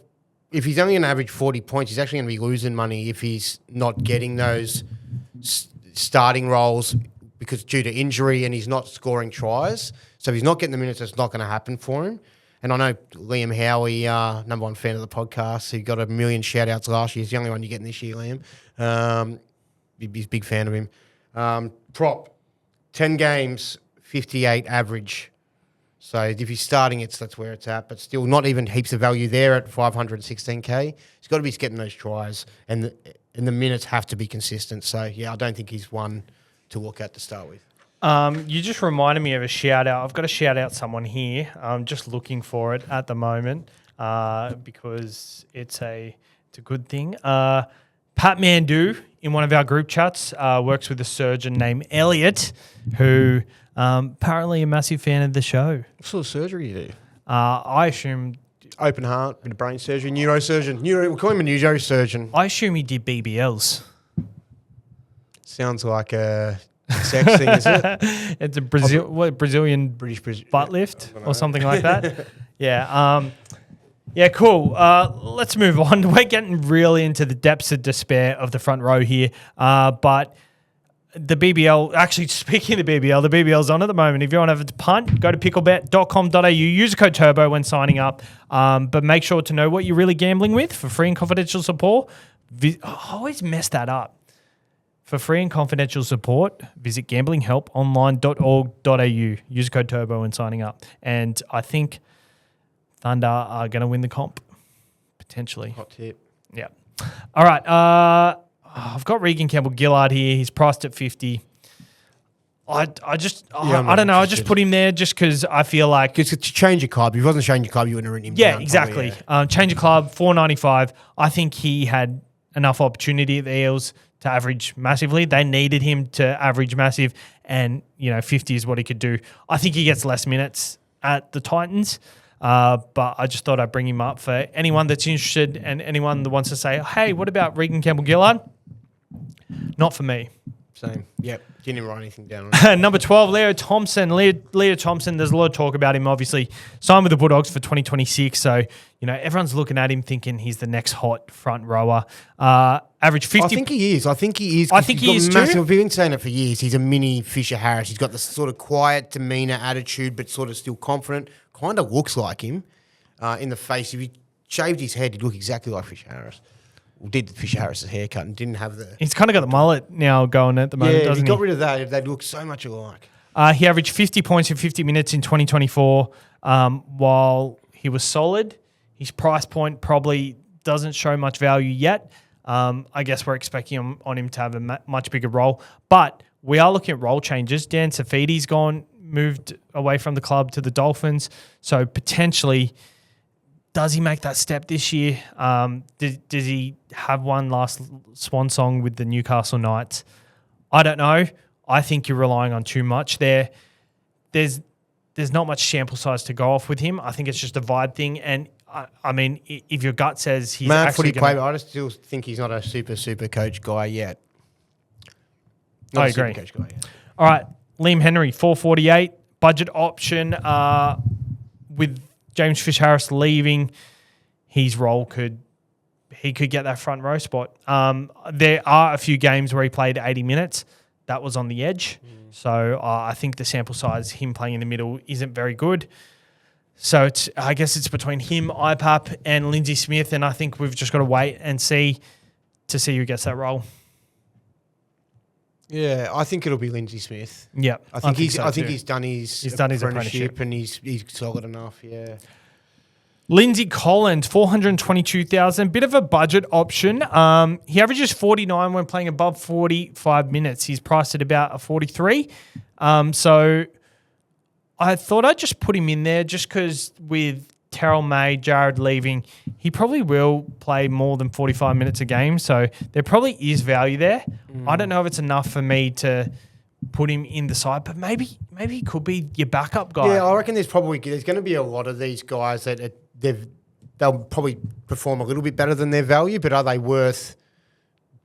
if he's only going to average 40 points, he's actually going to be losing money if he's not getting those starting roles because due to injury and he's not scoring tries. So if he's not getting the minutes, it's not going to happen for him. And I know Liam Howie, number 1 fan of the podcast, who got a million shout-outs last year. He's the only one you're getting this year, Liam. He's a big fan of him. Prop, 10 games, 58 average. So if he's starting, that's where it's at. But still, not even heaps of value there at 516K. He's got to be getting those tries, and the minutes have to be consistent. So, yeah, I don't think he's one to look at to start with. You just reminded me of a shout-out. I've got to shout out someone here. I'm just looking for it at the moment because it's a good thing. Pat Mandu in one of our group chats works with a surgeon named Elliot, who apparently a massive fan of the show. What sort of surgery do you do? I assume... Open heart, bit of brain surgery, neurosurgeon. We'll call him a neurosurgeon. I assume he did BBLs. Sounds like a sex thing, is it? It's a Brazilian British butt lift or something like that. Yeah. Yeah, cool. Let's move on. We're getting really into the depths of despair of the front row here. But the BBL, actually speaking of the BBL's on at the moment. If you want to have a punt, go to picklebet.com.au. Use the code TURBO when signing up. But make sure to know what you're really gambling with for free and confidential support. I always mess that up. For free and confidential support, visit gamblinghelponline.org.au. Use code TURBO when signing up. And I think Thunder are going to win the comp, potentially. Hot tip. Yeah. All right. I've got Regan Campbell-Gillard here. He's priced at 50. I don't know. I just put him there just because I feel like... Because to change your club. If he wasn't changing your club, you wouldn't have written him down. Yeah, exactly. Change of club, $4.95. I think he had enough opportunity at the Eels to average massively. They needed him to average massive, and 50 is what he could do. I think he gets less minutes at the Titans, but I just thought I'd bring him up for anyone that's interested and anyone that wants to say, hey, what about Regan Campbell-Gillard? Not for me. Same. Yep. Didn't even write anything down on it. Number 12, Leo Thompson. Leo Thompson, there's a lot of talk about him, obviously. Signed with the Bulldogs for 2026. So, everyone's looking at him thinking he's the next hot front rower. Average 50. I think he is. I think he is too. We've been saying it for years. He's a mini Fisher Harris. He's got this sort of quiet demeanour, attitude, but sort of still confident. Kind of looks like him in the face. If he shaved his head, he'd look exactly like Fisher Harris. Well, did Fisher Harris's haircut and didn't have the... He's kind of got the mullet now going at the moment, doesn't he? Got rid of that. They'd look so much alike. He averaged 50 points in 50 minutes in 2024 while he was solid. His price point probably doesn't show much value yet. I guess we're expecting him to have a much bigger role. But we are looking at role changes. Dan Safidi's moved away from the club to the Dolphins. So potentially... Does he make that step this year? Does he have one last swan song with the Newcastle Knights? I don't know. I think you're relying on too much there. There's not much sample size to go off with him. I think it's just a vibe thing. And, I mean, if your gut says he's actually going to... I just still think he's not a super coach guy yet. I agree. Coach guy yet. All right. Liam Henry, 448. Budget option with... James Fisher-Harris leaving, his role could get that front row spot. There are a few games where he played 80 minutes. That was on the edge. So I think the sample size, him playing in the middle, isn't very good. So I guess it's between him, IPAP, and Lindsay Smith, and I think we've just got to wait and see who gets that role. Yeah, I think it'll be Lindsay Smith. Yeah, I think he's done his apprenticeship and he's solid enough. Yeah. Lindsay Collins, 422,000, bit of a budget option. He averages 49 when playing above 45 minutes. He's priced at about a 43. So I thought I'd just put him in there just because with Terrell May, Jared leaving, he probably will play more than 45 minutes a game. So there probably is value there. I don't know if it's enough for me to put him in the side, but maybe he could be your backup guy. Yeah, I reckon there's going to be a lot of these guys that they'll probably perform a little bit better than their value, but are they worth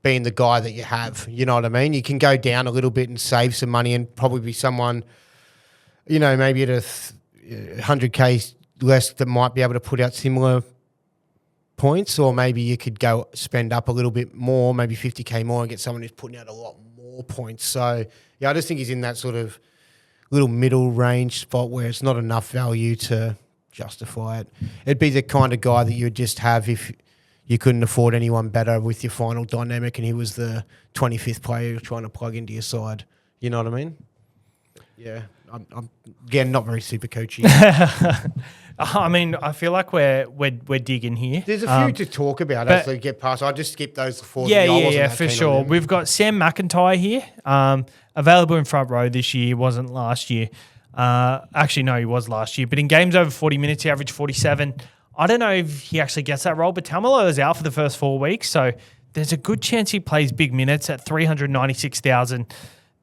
being the guy that you have? You know what I mean? You can go down a little bit and save some money and probably be someone, maybe at 100K less that might be able to put out similar points, or maybe you could go spend up a little bit more, maybe 50K more, and get someone who's putting out a lot more points. So, yeah, I just think he's in that sort of little middle range spot where it's not enough value to justify it. It'd be the kind of guy that you would just have if you couldn't afford anyone better with your final dynamic and he was the 25th player you're trying to plug into your side. You know what I mean? Yeah. I'm again not very super coachy. I mean, I feel like we're digging here. There's a few to talk about as they get past. I just skipped those before. Yeah, for sure. We've got Sam McIntyre here, available in front row this year. Wasn't last year. Actually, no, he was last year. But in games over 40 minutes, he averaged 47. I don't know if he actually gets that role, but Tamalo is out for the first 4 weeks, so there's a good chance he plays big minutes at 396,000.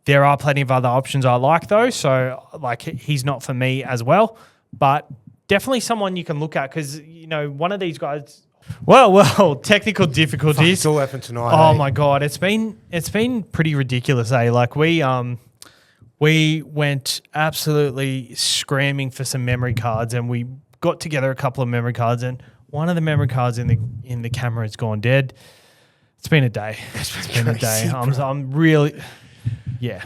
There are plenty of other options I like, though, so like he's not for me as well. But definitely someone you can look at because, you know, one of these guys... Well, technical difficulties. It's all happened tonight. Oh, my God. It's been pretty ridiculous, eh? Like, we went absolutely screaming for some memory cards and we got together a couple of memory cards and one of the memory cards in the camera has gone dead. It's been a day. It's been a day. I'm really... Yeah.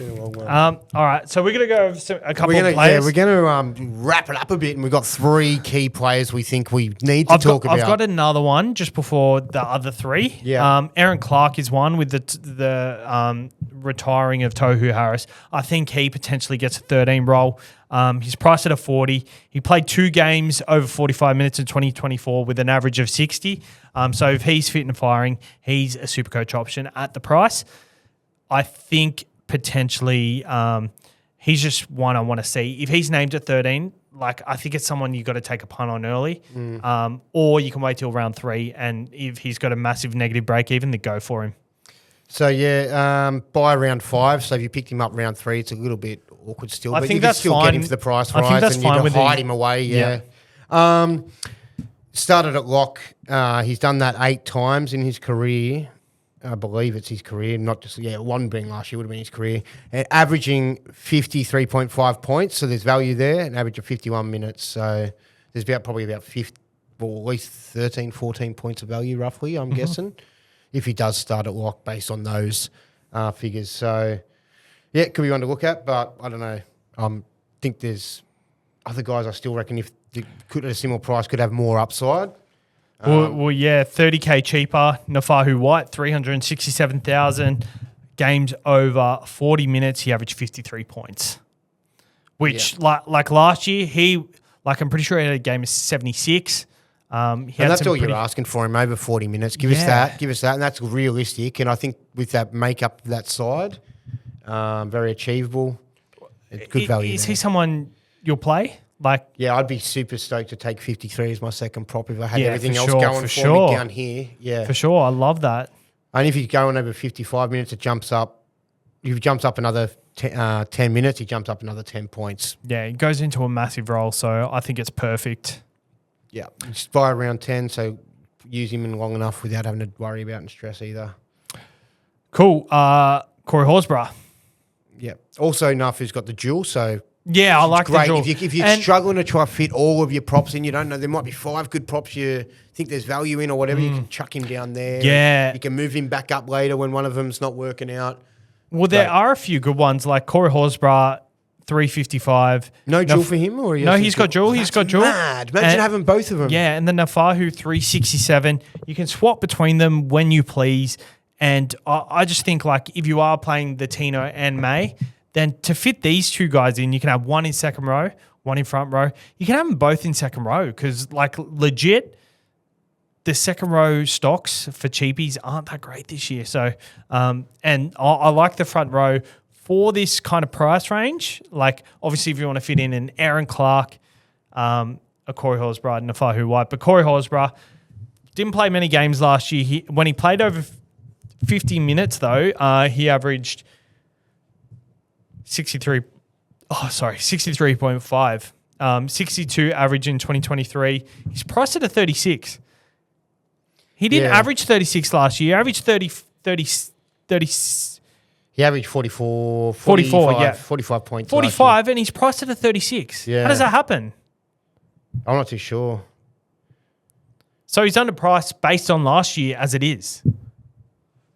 All right. So we're going to go over a couple of players. Yeah, we're going to wrap it up a bit, and we've got 3 key players we think we need to talk about. I've got another one just before the other 3. Yeah. Aaron Clark is one with the retiring of Tohu Harris. I think he potentially gets a 13 role. He's priced at a 40. He played 2 games over 45 minutes in 2024 with an average of 60. So if he's fit and firing, he's a SuperCoach option at the price. I think potentially he's just one I want to see. If he's named at 13, like I think it's someone you got to take a punt on early, or you can wait till round 3, and if he's got a massive negative break even, then go for him. So by round 5. So if you picked him up round 3, it's a little bit awkward still. I but think you that's can still fine. get him for the price I think rise, that's and fine you with hide him. him away. Yeah. Started at lock. He's done that 8 times in his career. I believe it's his career, not just, one being last year would have been his career. Averaging 53.5 points, so there's value there, an average of 51 minutes. So there's probably about 50, or at least 13, 14 points of value roughly, I'm guessing, if he does start at lock based on those figures. So, yeah, it could be one to look at, but I don't know. I think there's other guys I still reckon if they could at a similar price could have more upside. 30K cheaper. Nafahu White, 367,000. Games over 40 minutes, he averaged 53 points. Which, like last year, I'm pretty sure he had a game of 76. And that's all you're asking for him, over 40 minutes. Give us that, and that's realistic. And I think with that makeup that side, very achievable. Good value. Is he someone you'll play? I'd be super stoked to take 53 as my second prop if I had everything else going for me down here. Yeah, for sure. I love that. And if he's going over 55 minutes, it jumps up. If he jumps up another 10 minutes, he jumps up another 10 points. Yeah, it goes into a massive role, so I think it's perfect. Yeah, just by around 10, so use him in long enough without having to worry about and stress either. Cool. Corey Horsburgh. Yeah. Also, Nafu's got the dual, so... Yeah, I like great. the draw. If you're struggling to try to fit all of your props in, you don't know, there might be 5 good props you think there's value in or whatever, you can chuck him down there. Yeah. You can move him back up later when one of them's not working out. Well, there are a few good ones, like Corey Horsburgh, 355. No dual for him? Or no, he's got dual. He's got dual. Mad. Imagine having both of them. Yeah, and the Nafahu, 367. You can swap between them when you please. And I just think, like, if you are playing the Tino and May, then to fit these 2 guys in, you can have one in second row, one in front row. You can have them both in second row because, like, legit, the second row stocks for cheapies aren't that great this year. So, and I like the front row for this kind of price range. Like, obviously, if you want to fit in an Aaron Clark, a Corey Horsburgh, and a Nafahu White. But Corey Horsburgh didn't play many games last year. When he played over 50 minutes, though, he averaged 63.5. 62 average in 2023. He's priced at a 36. He didn't average 36 last year. He averaged 30. He averaged 44, 45 points. 45, and he's priced at a 36. Yeah. How does that happen? I'm not too sure. So he's underpriced based on last year as it is.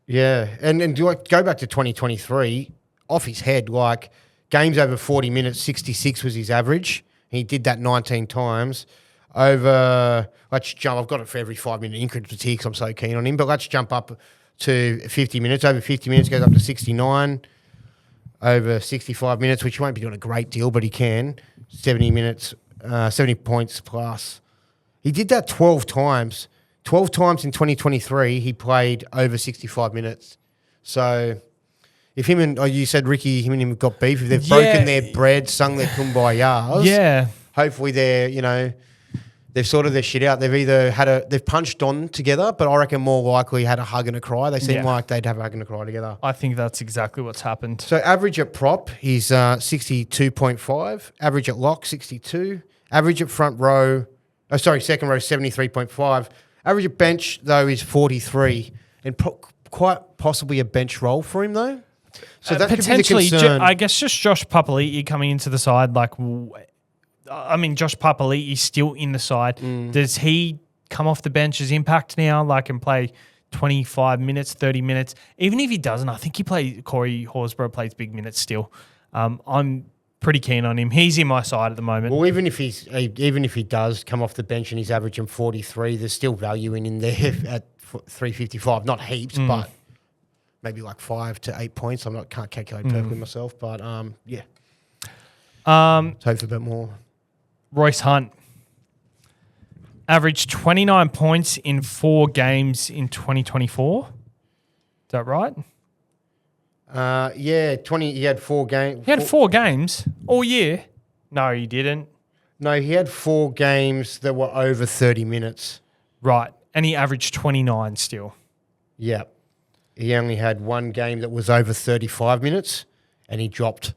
Yeah, and do I go back to 2023, off his head, like games over 40 minutes, 66 was his average. He did that 19 times. Let's jump, I've got it for every 5-minute increments here because I'm so keen on him, but let's jump up to 50 minutes. Over 50 minutes goes up to 69. over 65 minutes, which he won't be doing a great deal, but he can. 70 minutes, 70 points plus. He did that 12 times. 12 times in 2023, he played over 65 minutes. So if him and, you said, Ricky, him and him got beef, if they've broken their bread, sung their kumbayas, hopefully they're, they've sorted their shit out. They've either they've punched on together, but I reckon more likely had a hug and a cry. They seem like they'd have a hug and a cry together. I think that's exactly what's happened. So average at prop, he's 62.5. Average at lock, 62. Average at front row, second row, 73.5. Average at bench, though, is 43. And quite possibly a bench role for him, though. So that potentially, could be the concern. I guess just Josh Papali'i coming into the side, Josh Papali'i's still in the side. Does he come off the bench as impact now, and play 25 minutes, 30 minutes? Even if he doesn't, I think Corey Horsburgh plays big minutes still. I'm pretty keen on him. He's in my side at the moment. Well, even if he does come off the bench and he's averaging 43, there's still value in there at 355. Not heaps, but maybe 5 to 8 points. Can't calculate perfectly myself, but yeah. Let's hope for a bit more. Royce Hunt averaged 29 points in 4 games in 2024. Is that right? Yeah, 20. He had 4 games. He had 4 games all year. No, he didn't. No, he had 4 games that were over 30 minutes. Right, and he averaged 29 still. Yeah. He only had 1 game that was over 35 minutes, and he dropped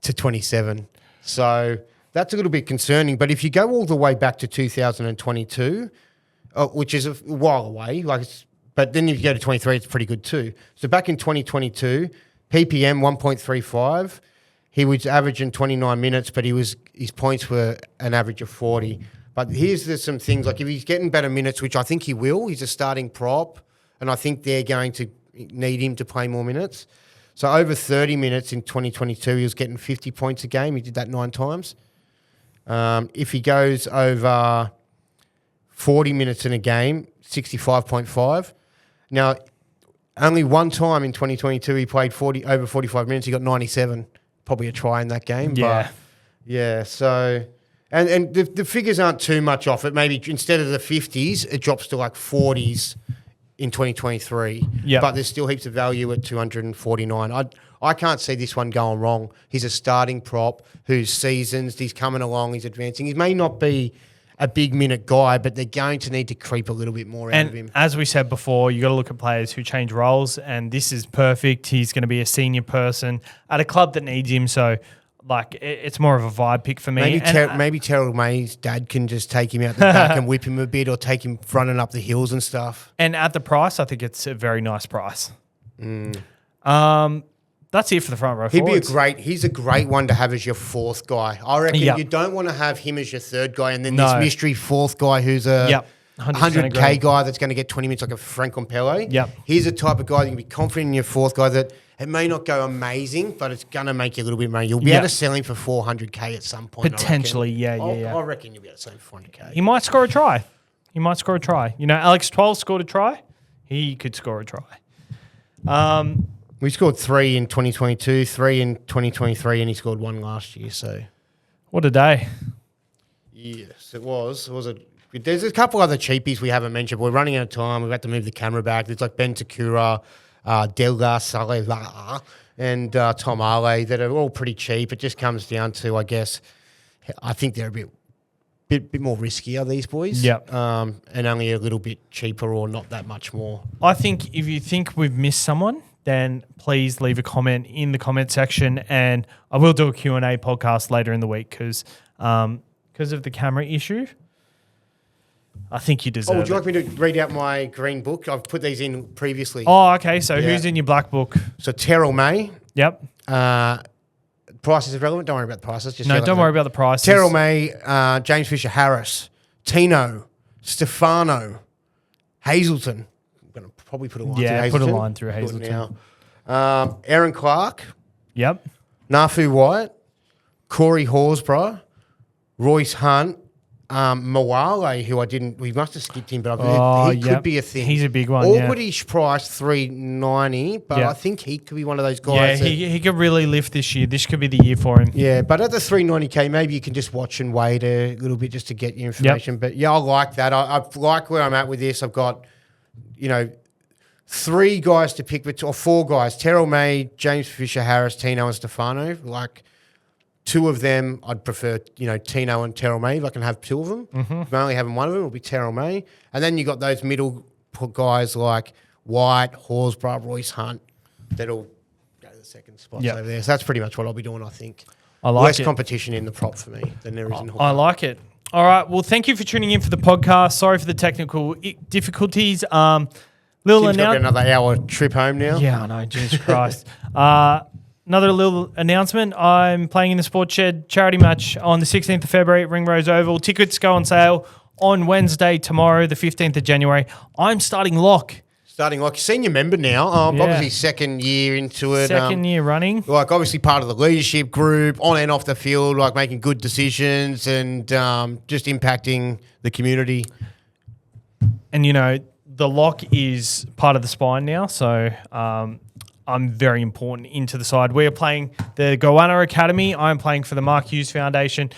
to 27. So that's a little bit concerning. But if you go all the way back to 2022, which is a while away, but then if you go to 23, it's pretty good too. So back in 2022, PPM 1.35, he was averaging 29 minutes, but his points were an average of 40. But there's some things, if he's getting better minutes, which I think he will, he's a starting prop, and I think they're going to need him to play more minutes. So over 30 minutes in 2022, he was getting 50 points a game. He did that 9 times. If he goes over 40 minutes in a game, 65.5. Now, only 1 time in 2022 he played over 45 minutes. He got 97, probably a try in that game. Yeah. But yeah, so... And the figures aren't too much off it. Maybe instead of the 50s, it drops to 40s in 2023. Yep. But there's still heaps of value at 249. I can't see this one going wrong. He's a starting prop who's seasoned. He's coming along. He's advancing. He may not be a big minute guy, but they're going to need to creep a little bit more out of him. As we said before, you got to look at players who change roles, and this is perfect. He's going to be a senior person at a club that needs him, so it's more of a vibe pick for me. Maybe Terrell May's dad can just take him out the back and whip him a bit, or take him running up the hills and stuff. And at the price, I think it's a very nice price. That's it for the front row forwards. He's a great one to have as your 4th guy. I reckon you don't want to have him as your 3rd guy and then this mystery 4th guy who's a 100K guy that's going to get 20 minutes like a Frank Compele. Yep. He's the type of guy that you can be confident in your 4th guy that it may not go amazing, but it's going to make you a little bit money. You'll be able to sell him for 400K at some point. Potentially, I reckon you'll be able to sell him for 400K. He might score a try. Alex 12 scored a try. He could score a try. We scored 3 in 2022, 3 in 2023, and he scored 1 last year. So, what a day! Yes, it was. There's a couple other cheapies we haven't mentioned. But we're running out of time. We've had to move the camera back. There's Ben Takura, Delga Saleh, and Tom Ale that are all pretty cheap. It just comes down to, I guess, I think they're a bit more riskier, these boys. Yep. And only a little bit cheaper, or not that much more. I think if you think we've missed someone, then please leave a comment in the comment section, and I will do a Q&A podcast later in the week because of the camera issue. I think you deserve it. Would you like me to read out my green book? I've put these in previously. Oh, okay. So who's in your black book? So Terrell May. Yep. Prices are relevant. Don't worry about the prices. Don't worry about the prices. Terrell May, James Fisher-Harris, Tino, Stefano, Hazelton. I'm going to probably put a line through Hazelton. Yeah, put a line through Hazelton. Aaron Clark. Yep. Nafu White, Corey Horsburgh, Royce Hunt, Moale, who we must have skipped him, but he could be a thing. He's a big one. Awkward-ish price, $3.90, but I think he could be one of those guys. Yeah, he could really lift this year. This could be the year for him. Yeah, but at the $3.90K, maybe you can just watch and wait a little bit just to get your information. But yeah, I like that. I like where I'm at with this. I've got, 3 guys to pick or 4 guys: Terrell May, James Fisher-Harris, Tino, and Stefano. Like, 2 of them, I'd prefer, Tino and Terrell May. If I can have 2 of them, if I'm only having 1 of them, it'll be Terrell May. And then you got those middle guys like White, Horsburgh, Royce Hunt, that'll go to the second spots over there. So that's pretty much what I'll be doing, I think. I like Less it. competition in the prop for me than there is in hooker. I like it. All right. Well, thank you for tuning in for the podcast. Sorry for the technical difficulties. Tim's got another hour trip home now. Yeah, I know. Jesus Christ. Another little announcement. I'm playing in the Sports Shed charity match on the 16th of February at Ringrose Oval. Tickets go on sale on Wednesday, tomorrow, the 15th of January. I'm starting lock. Senior member now. Obviously, second year into it. Second year running. Like, obviously part of the leadership group, on and off the field, like making good decisions and just impacting the community. And, the lock is part of the spine now, so I'm very important into the side. We are playing the Goanna Academy. I'm playing for the Mark Hughes Foundation.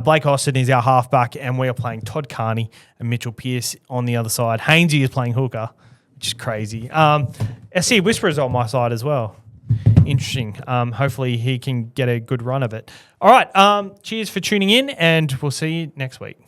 Blake Austin is our halfback, and we are playing Todd Carney and Mitchell Pearce on the other side. Hainsey is playing hooker, which is crazy. SC Whisperer's on my side as well. Interesting. Hopefully he can get a good run of it. All right. Cheers for tuning in, and we'll see you next week.